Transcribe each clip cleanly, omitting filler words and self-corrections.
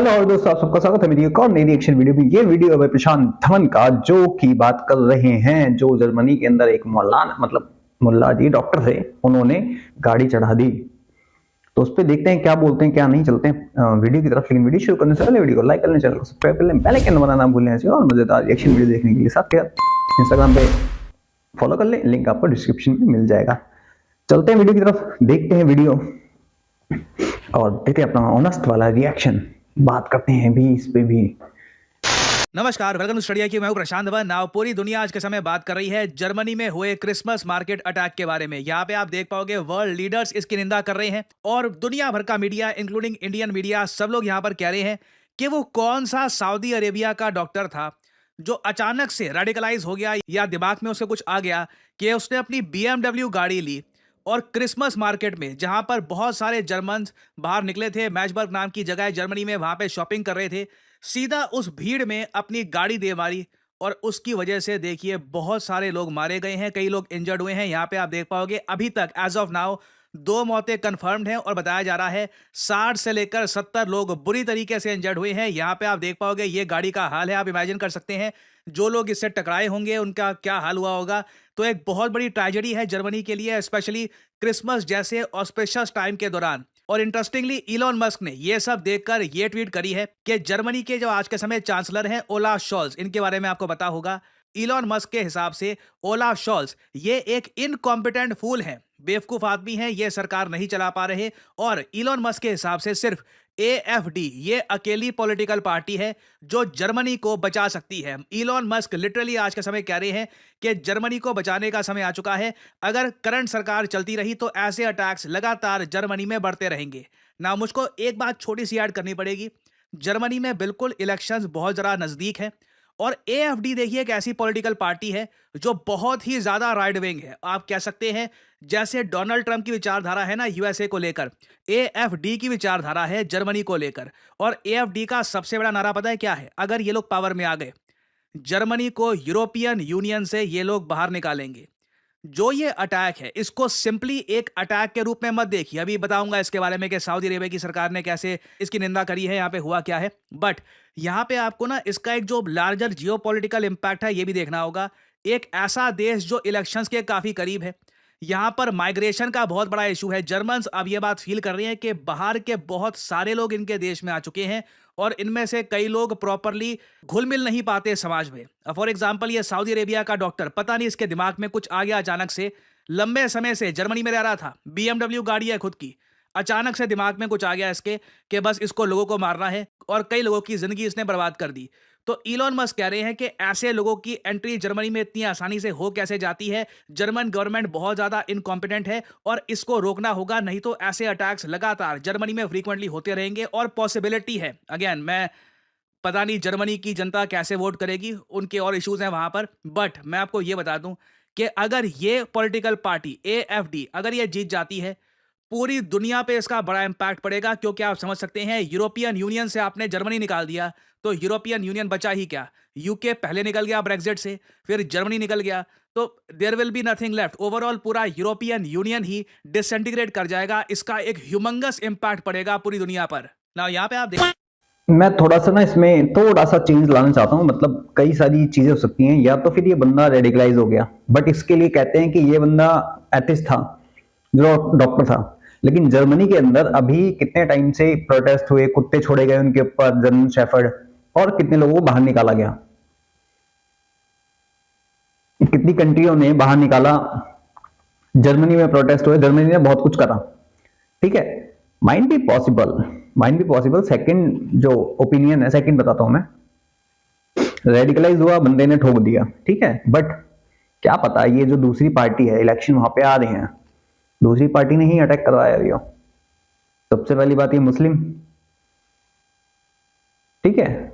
Hello और दोस्तों, आप सबका स्वागत है मेरी एक और नई रिएक्शन वीडियो में। ये वीडियो है भाई प्रशांत धवन का, जो की बात कर रहे हैं जो जर्मनी के अंदर एक मुल्ला जी डॉक्टर थे, उन्होंने गाड़ी चढ़ा दी। तो उस पर देखते हैं क्या बोलते हैं क्या नहीं। चलते हैं वीडियो की तरफ। लेकिन वीडियो शुरू करने से पहले वीडियो को लाइक कर लें, चैनल को सब्सक्राइब कर लें, बेल आइकन दबाना ना भूलें ऐसी और मजेदार रिएक्शन वीडियो देखने के लिए। साथ ही इंस्टाग्राम पे फॉलो कर लें, लिंक आपको डिस्क्रिप्शन में मिल जाएगा। चलते हैं वीडियो की तरफ, देखते हैं वीडियो और देते हैं अपना ऑनेस्ट वाला रिएक्शन। बात करते हैं भी इस पे भी। नमस्कार, वेलकम टू स्टडी की। मैं हूं प्रशांत धवन। नाउ पूरी दुनिया आज के समय बात कर रही है जर्मनी में हुए क्रिसमस मार्केट अटैक के बारे में। यहाँ पे आप देख पाओगे वर्ल्ड लीडर्स इसकी निंदा कर रहे हैं और दुनिया भर का मीडिया इंक्लूडिंग इंडियन मीडिया सब लोग यहाँ पर कह रहे हैं कि वो कौन सा सऊदी अरेबिया का डॉक्टर था जो अचानक से रेडिकलाइज हो गया या दिमाग में उसे कुछ आ गया कि उसने अपनी BMW गाड़ी ली और क्रिसमस मार्केट में जहां पर बहुत सारे जर्मन्स बाहर निकले थे, मैचबर्ग नाम की जगह है जर्मनी में, वहां पे शॉपिंग कर रहे थे, सीधा उस भीड़ में अपनी गाड़ी दे मारी और उसकी वजह से देखिए बहुत सारे लोग मारे गए हैं, कई लोग इंजर्ड हुए हैं। यहाँ पे आप देख पाओगे अभी तक एज ऑफ नाउ 2 मौतें कंफर्म्ड हैं और बताया जा रहा है 60 से लेकर 70 लोग बुरी तरीके से इंजर्ड हुए हैं। यहाँ पे आप देख पाओगे ये गाड़ी का हाल है, आप इमेजिन कर सकते हैं जो लोग इससे टकराए होंगे उनका क्या हाल हुआ होगा। तो एक बहुत बड़ी ट्रेजेडी है जर्मनी के लिए, स्पेशली क्रिसमस जैसे ऑस्पिशियस टाइम के दौरान। और इंटरेस्टिंगली इलॉन मस्क ने ये सब देखकर ये ट्वीट करी है कि जर्मनी के जो आज के समय चांसलर हैं ओलाफ शॉल्ज, इनके बारे में आपको पता होगा। इलॉन मस्क के हिसाब से ओलाफ शॉल्ज ये एक इनकॉम्पिटेंट फूल है, बेवकूफ आदमी है, ये सरकार नहीं चला पा रहे। और इलॉन मस्क के हिसाब से सिर्फ AFD ये अकेली पॉलिटिकल पार्टी है जो जर्मनी को बचा सकती है। इलॉन मस्क लिटरली आज के समय कह रहे हैं कि जर्मनी को बचाने का समय आ चुका है। अगर करंट सरकार चलती रही तो ऐसे अटैक्स लगातार जर्मनी में बढ़ते रहेंगे। ना मुझको एक बात छोटी सी ऐड करनी पड़ेगी, जर्मनी में बिल्कुल इलेक्शंस बहुत ज़रा नज़दीक है और AFD देखिए एक ऐसी पॉलिटिकल पार्टी है जो बहुत ही ज्यादा राइट विंग है। आप कह सकते हैं जैसे डोनाल्ड ट्रंप की विचारधारा है ना USA को लेकर, AFD की विचारधारा है जर्मनी को लेकर। और AFD का सबसे बड़ा नारा पता है क्या है? अगर ये लोग पावर में आ गए, जर्मनी को यूरोपियन यूनियन से ये लोग बाहर निकालेंगे। जो ये अटैक है इसको सिंपली एक अटैक के रूप में मत देखिए, अभी बताऊंगा इसके बारे में कि सऊदी अरेबिया की सरकार ने कैसे इसकी निंदा करी है, यहाँ पे हुआ क्या है। बट यहाँ पे आपको ना इसका एक जो लार्जर जियोपॉलिटिकल इंपैक्ट है ये भी देखना होगा। एक ऐसा देश जो इलेक्शंस के काफी करीब है, यहाँ पर माइग्रेशन का बहुत बड़ा इशू है। जर्मन्स अब ये बात फील कर रहे हैं कि बाहर के बहुत सारे लोग इनके देश में आ चुके हैं और इनमें से कई लोग प्रॉपरली घुल मिल नहीं पाते समाज में। फॉर एग्जांपल ये सऊदी अरेबिया का डॉक्टर, पता नहीं इसके दिमाग में कुछ आ गया अचानक से, लंबे समय से जर्मनी में रह रहा था, BMW गाड़ी है खुद की, अचानक से दिमाग में कुछ आ गया इसके कि बस इसको लोगों को मारना है और कई लोगों की जिंदगी इसने बर्बाद कर दी। तो इलॉन मस्क कह रहे हैं कि ऐसे लोगों की एंट्री जर्मनी में इतनी आसानी से हो कैसे जाती है, जर्मन गवर्नमेंट बहुत ज्यादा इनकॉम्पिटेंट है और इसको रोकना होगा, नहीं तो ऐसे अटैक्स लगातार जर्मनी में फ्रीक्वेंटली होते रहेंगे। और पॉसिबिलिटी है, अगेन मैं पता नहीं जर्मनी की जनता कैसे वोट करेगी, उनके और इश्यूज हैं वहां पर, बट मैं आपको ये बता दूं कि अगर ये पॉलिटिकल पार्टी AFD अगर ये जीत जाती है, पूरी दुनिया पे इसका बड़ा इंपैक्ट पड़ेगा। क्योंकि आप समझ सकते हैं यूरोपियन यूनियन से आपने जर्मनी निकाल दिया तो यूरोपियन यूनियन बचा ही क्या? UK पहले निकल गया ब्रेक्जिट से, फिर जर्मनी निकल गया, तो there will be nothing left. Overall पूरा यूरोपियन यूनियन ही डिसइंटीग्रेट कर जाएगा। इसका एक ह्यूमंगस इंपैक्ट पड़ेगा पूरी दुनिया पर। ना यहाँ पे आप देख, मैं थोड़ा सा ना इसमें थोड़ा सा चेंज लाना चाहता हूँ। मतलब कई सारी चीजें हो सकती हैं, या तो फिर ये बंदा रेडिकलाइज हो गया, बट इसके लिए कहते हैं कि ये बंदा एथिस्ट था जो डॉक्टर था। लेकिन जर्मनी के अंदर अभी कितने टाइम से प्रोटेस्ट हुए, कुत्ते छोड़े गए उनके ऊपर, जर्मन शेफर्ड, और कितने लोगों को बाहर निकाला गया, कितनी कंट्रियों ने बाहर निकाला। जर्मनी में प्रोटेस्ट हुए, जर्मनी ने बहुत कुछ करा, ठीक है। Mind be possible. सेकंड जो ओपिनियन है, सेकंड बताता हूं मैं, रेडिकलाइज हुआ, बंदे ने ठोक दिया, ठीक है। बट क्या पता ये जो दूसरी पार्टी है, इलेक्शन वहां पे आ रहे हैं, दूसरी पार्टी ने ही अटैक करवाया हुआ। सबसे पहली बात ये मुस्लिम, ठीक है,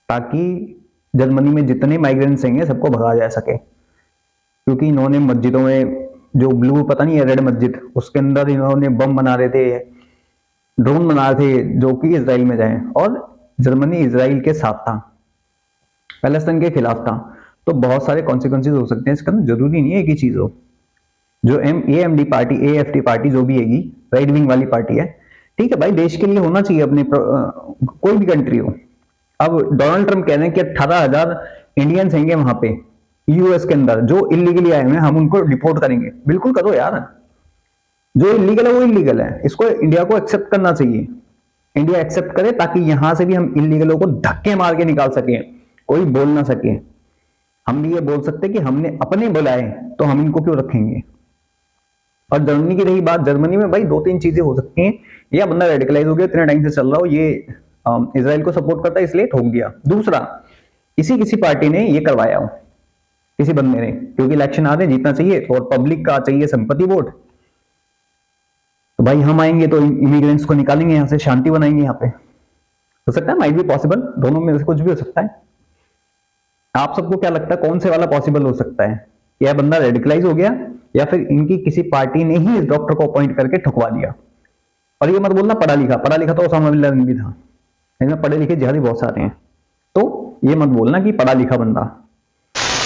ताकि जर्मनी में जितने माइग्रेंट्स हैं सबको भगा जा सके। क्योंकि इन्होंने मस्जिदों में जो ब्लू पता नहीं है रेड मस्जिद, उसके अंदर इन्होंने बम बना रहे थे, ड्रोन बना रहे थे जो कि इजराइल में जाए, और जर्मनी इजराइल के साथ था, पैलेस्टाइन के खिलाफ था। तो बहुत सारे कॉन्सिक्वेंसेज हो सकते हैं इसका, जरूरी नहीं है एक ही चीज हो। जो AMD पार्टी, AFD पार्टी जो भी हैगी, राइट विंग वाली पार्टी है, ठीक है भाई, देश के लिए होना चाहिए अपने कोई भी कंट्री हो। अब डोनाल्ड ट्रम्प कह रहे हैं कि 18,000 इंडियंस हैंगे वहां पे यूएस के अंदर जो इलीगली आए हुए हैं, हम उनको डिपोर्ट करेंगे। बिल्कुल करो यार, जो इलीगल है वो इलीगल है, इसको इंडिया को एक्सेप्ट करना चाहिए। इंडिया एक्सेप्ट करे ताकि यहां से भी हम इलीगलों को धक्के मार के निकाल सके, कोई बोल ना सके। हम भी ये बोल सकते कि हमने अपने बुलाए तो हम इनको क्यों रखेंगे। और जर्मनी की रही बात, जर्मनी में भाई 2-3 चीजें हो सकती हैं। या बंदा रेडिकलाइज हो गया, इतने टाइम से चल रहा हो, ये इजराइल को सपोर्ट करता है इसलिए ठोक दिया। दूसरा, किसी पार्टी ने ये करवाया हो, किसी बंदे ने, क्योंकि इलेक्शन आ रहे जीतना चाहिए और पब्लिक का चाहिए संपत्ति वोट, तो भाई हम आएंगे तो इमिग्रेंट्स को निकालेंगे यहां से, शांति बनाएंगे यहाँ पे। हो सकता है, माइट बी पॉसिबल, दोनों में से कुछ भी हो सकता है। आप सबको क्या लगता है कौन से वाला पॉसिबल हो सकता है? यह बंदा रेडिकलाइज हो गया या फिर इनकी किसी पार्टी ने ही इस डॉक्टर को अपॉइंट करके ठुकवा दिया। और ये मत बोलना पढ़ा लिखा तो ओसामा बिन लादेन भी था, इसमें पढ़े लिखे जिहादी बहुत सारे हैं, तो ये मत बोलना कि पढ़ा लिखा बंदा।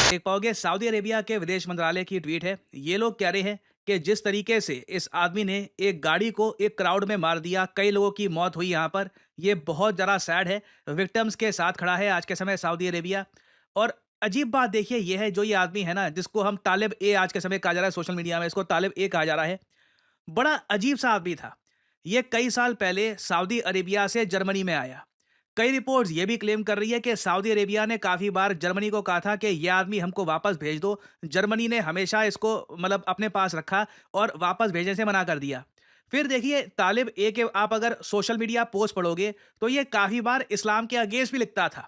देख पाओगे सऊदी अरेबिया के विदेश मंत्रालय की ट्वीट है। ये लोग कह रहे हैं कि जिस तरीके से इस आदमी ने एक गाड़ी को एक क्राउड में मार दिया, कई लोगों की मौत हुई यहाँ पर, ये बहुत ज़्यादा सैड है। विक्टिम्स के साथ खड़ा है आज के समय सऊदी अरेबिया। और अजीब बात देखिए ये है, जो ये आदमी है ना, जिसको हम तालिब ए आज के समय कहा जा रहा है सोशल मीडिया में, इसको तालिब ए कहा जा रहा है, बड़ा अजीब सा आदमी था। ये कई साल पहले सऊदी अरेबिया से जर्मनी में आया। कई रिपोर्ट्स ये भी क्लेम कर रही है कि सऊदी अरेबिया ने काफ़ी बार जर्मनी को कहा था कि यह आदमी हमको वापस भेज दो। जर्मनी ने हमेशा इसको मतलब अपने पास रखा और वापस भेजने से मना कर दिया। फिर देखिए तालिब ए के आप अगर सोशल मीडिया पोस्ट पढ़ोगे तो ये काफ़ी बार इस्लाम के अगेंस्ट भी लिखता था।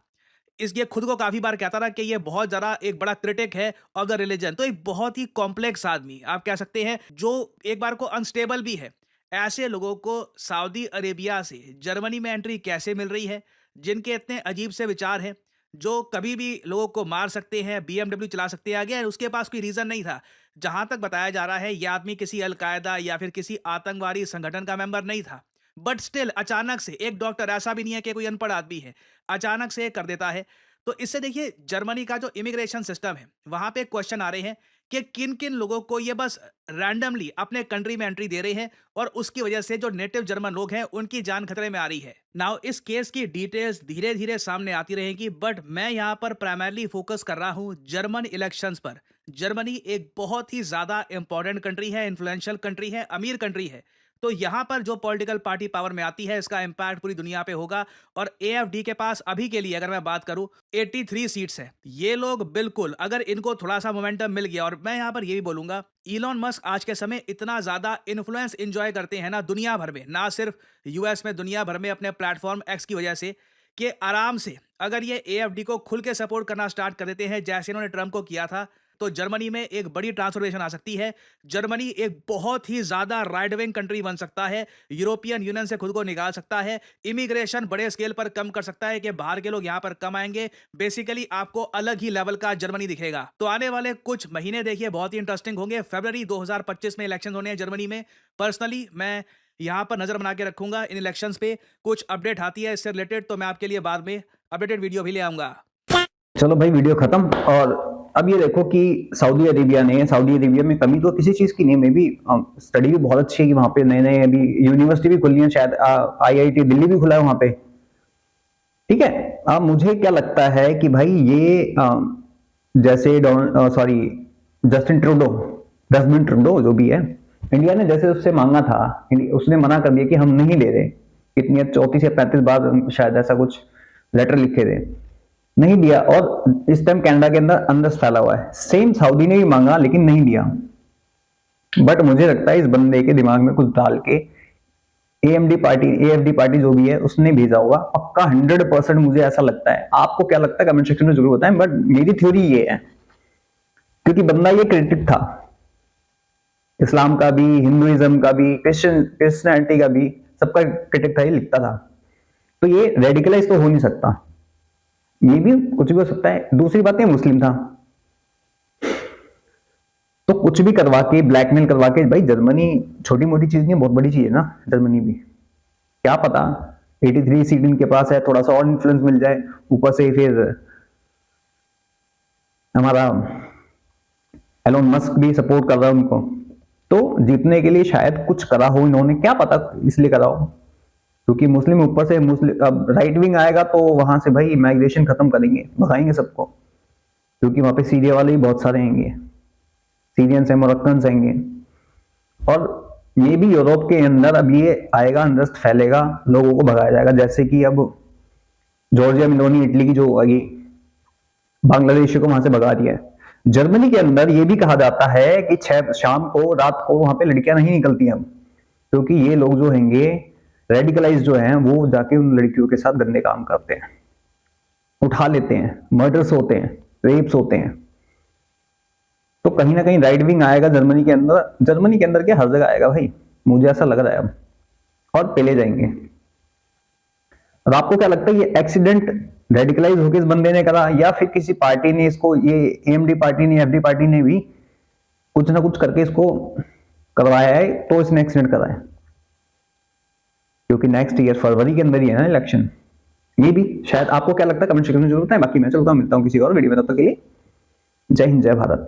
ये खुद को काफ़ी बार कहता था कि ये बहुत ज़्यादा एक बड़ा क्रिटिक है ऑफ द रिलीजन। तो एक बहुत ही कॉम्प्लेक्स आदमी आप कह सकते हैं, जो एक बार को अनस्टेबल भी है। ऐसे लोगों को सऊदी अरेबिया से जर्मनी में एंट्री कैसे मिल रही है, जिनके इतने अजीब से विचार हैं, जो कभी भी लोगों को मार सकते हैं, बीएमडब्ल्यू चला सकते हैं आगे, उसके पास कोई रीज़न नहीं था। जहां तक बताया जा रहा है यह आदमी किसी अलकायदा या फिर किसी आतंकवादी संगठन का मेंबर नहीं था, बट स्टिल अचानक से एक डॉक्टर, ऐसा भी नहीं है कि कोई अनपढ़ आदमी है, अचानक से कर देता है। तो इससे देखिए जर्मनी का जो इमिग्रेशन सिस्टम है वहां पे क्वेश्चन आ रहे हैं कि किन किन लोगों को ये बस रैंडमली अपने कंट्री में एंट्री दे रहे हैं और उसकी वजह से जो नेटिव जर्मन लोग हैं उनकी जान खतरे में आ रही है। नाउ इस केस की डिटेल्स धीरे धीरे सामने आती रहेंगी, बट मैं यहाँ पर प्राइमरली फोकस कर रहा हूँ जर्मन इलेक्शंस पर। जर्मनी एक बहुत ही ज्यादा इंपॉर्टेंट कंट्री है, इन्फ्लुएंशियल कंट्री है, अमीर कंट्री है। तो यहाँ पर जो पॉलिटिकल पार्टी पावर में आती है इसका इम्पैक्ट पूरी दुनिया पे होगा। और एएफडी के पास अभी के लिए अगर मैं बात करूं 83 सीट्स हैं। ये लोग बिल्कुल अगर इनको थोड़ा सा मोमेंटम मिल गया, और मैं यहाँ पर ये भी बोलूंगा इलॉन मस्क आज के समय इतना ज्यादा इन्फ्लुएंस एंजॉय करते हैं ना दुनिया भर में, ना सिर्फ यूएस में, दुनिया भर में अपने प्लेटफॉर्म एक्स की वजह से, कि आराम से अगर ये एएफडी को खुल के सपोर्ट करना स्टार्ट कर देते हैं जैसे इन्होंने ट्रंप को किया था, तो जर्मनी में एक बड़ी ट्रांसफॉर्मेशन आ सकती है। जर्मनी एक बहुत ही ज्यादा राइट विंग कंट्री बन सकता है, यूरोपियन यूनियन से खुद को निकाल सकता है, इमिग्रेशन बड़े स्केल पर कम कर सकता है कि बाहर के लोग यहां पर कम आएंगे। बेसिकली आपको अलग ही लेवल का जर्मनी दिखेगा। तो आने वाले कुछ महीने देखिए बहुत ही इंटरेस्टिंग होंगे। फरवरी 2025 में इलेक्शन होने हैं जर्मनी में। पर्सनली मैं यहां पर नजर बना के रखूंगा इन इलेक्शंस पे। कुछ अपडेट आती है इससे रिलेटेड तो मैं आपके लिए बाद में अपडेटेड वीडियो भी ले आऊंगा। चलो भाई, वीडियो खत्म। और अब ये देखो कि सऊदी अरेबिया में कमी तो किसी चीज की नहीं, मे भी स्टडी भी बहुत अच्छी है कि वहां पे नए नए अभी यूनिवर्सिटी भी खुली है, शायद आईआईटी दिल्ली भी खुला है वहां पे। ठीक है, अब मुझे क्या लगता है कि भाई ये जैसे जस्टिन ट्रूडो जो भी है, इंडिया ने जैसे उससे मांगा था, उसने मना कर दिया कि हम नहीं ले रहे। कितनी 34 या 35 बार शायद ऐसा कुछ लेटर लिखे थे, नहीं दिया। और इस टाइम कनाडा के अंदर अंदर फैला हुआ है। सेम सऊदी ने भी मांगा लेकिन नहीं दिया। बट मुझे लगता है इस बंदे के दिमाग में कुछ डाल के एएफडी पार्टी जो भी है उसने भेजा होगा पक्का, 100% मुझे ऐसा लगता है। आपको क्या लगता है कमेंट सेक्शन में जरूर बताएं, बट मेरी थ्योरी ये है, क्योंकि बंदा ये क्रिटिक था इस्लाम का भी, हिंदुइज्म का भी, क्रिश्चियनिटी का भी, सबका क्रिटिक था, ये लिखता था। तो ये रेडिकलाइज तो हो नहीं सकता, ये भी कुछ भी हो सकता है। दूसरी बात, ये मुस्लिम था, तो कुछ भी करवा के, ब्लैकमेल करवा के, भाई जर्मनी छोटी मोटी चीज नहीं, बहुत बड़ी चीज है ना जर्मनी भी। क्या पता 83 सीट इनके पास है, थोड़ा सा और इन्फ्लुएंस मिल जाए, ऊपर से फिर हमारा एलोन मस्क भी सपोर्ट कर रहा है उनको, तो जीतने के लिए शायद कुछ करा हो इन्होंने, क्या पता इसलिए करा हो। क्योंकि मुस्लिम ऊपर से मुस्लिम, अब राइट विंग आएगा तो वहां से भाई माइग्रेशन खत्म करेंगे, भगाएंगे सबको, क्योंकि वहां पे सीरिया वाले भी बहुत सारे हैं, सीरियंस हैं, मोरक्कन्स हैं। और ये भी यूरोप के अंदर अब ये आएगा, अनरेस्ट फैलेगा, लोगों को भगाया जाएगा, जैसे कि अब जॉर्जिया मेलोनी इटली की जो आगे बांग्लादेश को वहां से भगा दिया है। जर्मनी के अंदर ये भी कहा जाता है कि शाम को, रात को वहां पे लड़कियां नहीं निकलती हैं, क्योंकि ये लोग जो हैंगे रेडिकलाइज जो हैं वो जाके उन लड़कियों के साथ गंदे काम करते हैं, उठा लेते हैं, मर्डर्स होते हैं, रेप्स होते हैं। तो कहीं ना कहीं राइट विंग आएगा जर्मनी के अंदर, जर्मनी के अंदर क्या हर जगह आएगा भाई, मुझे ऐसा लग रहा है अब, और पेले जाएंगे। और आपको क्या लगता है ये एक्सीडेंट रेडिकलाइज होकर इस बंदे ने करा, या फिर किसी पार्टी ने इसको, ये एएमडी पार्टी ने, एफडी पार्टी ने भी कुछ ना कुछ करके इसको करवाया है, तो इसने एक्सीडेंट करा है? क्योंकि नेक्स्ट ईयर फरवरी के अंदर ही है ना इलेक्शन, ये भी शायद। आपको क्या लगता है कमेंट सेक्शन में जरूर बताएं। बाकी मैं चलता हूं, मिलता हूं किसी और वीडियो में, तब तक के लिए जय हिंद, जय भारत।